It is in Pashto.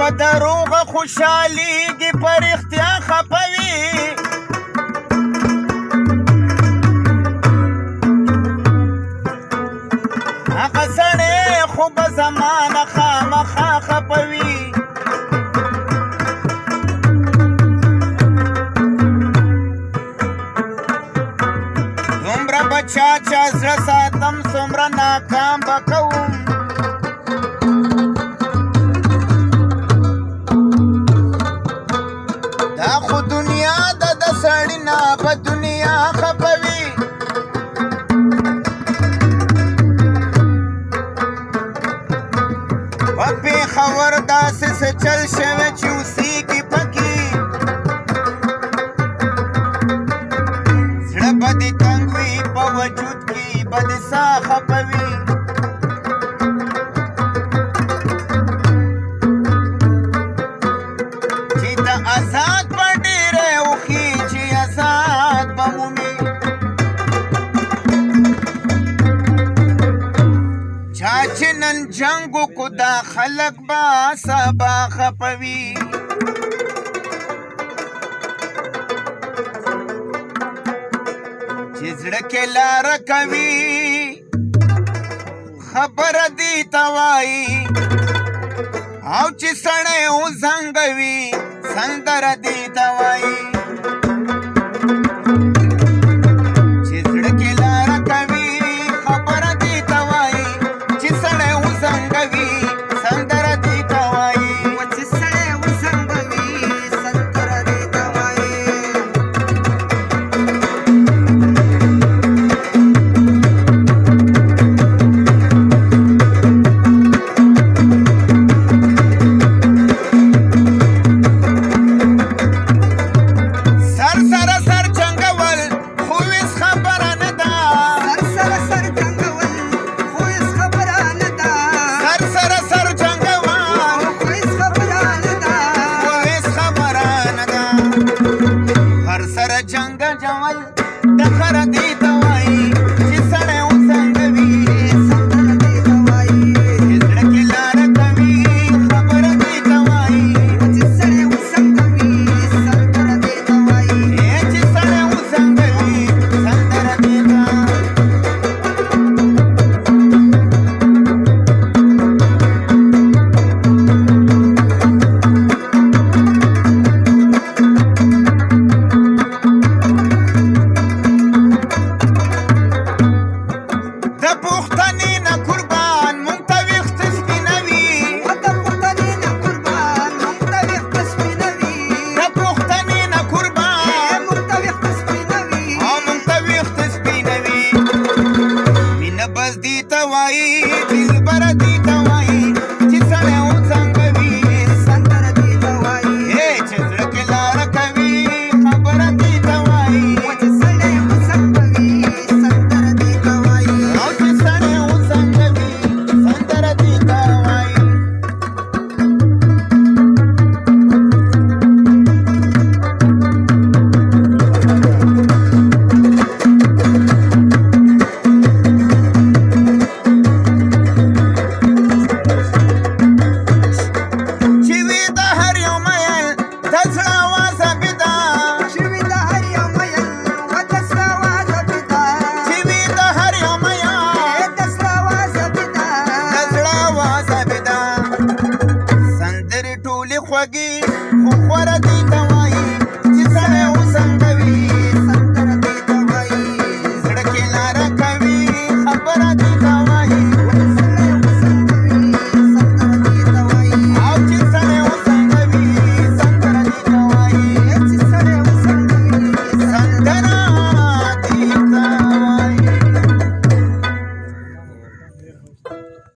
په دروغه خوشحالیږي په رښتیا خپوي هغه سړی خو به زمانه خامخا خپوي دومره به چا زړه ساتم څومره ناکام به کوم دا خو دنیا ده د سړي نه په دنیا خپوي په پېښور داسې څه چل شوی چې اوسېږي پکې زړه به دې تنګ وي په وجود کې به دې ساه خپوي چې د آزاد به ډېرې وخي چې آزاد به مومي چا چې نن جنګ وکړو دا خلک به سبا خپوي چې زړه کې لاره کوي خبره دې ته وایي او چې سړی وزنګوي سندره دې ته وایي چې زړه کې لاره کوي خبره دې ته وایي چې سړی وزنګوي سندره دې ته وایي چې سړی وزنګوي سندره دې ته وایي خوږې خو خوره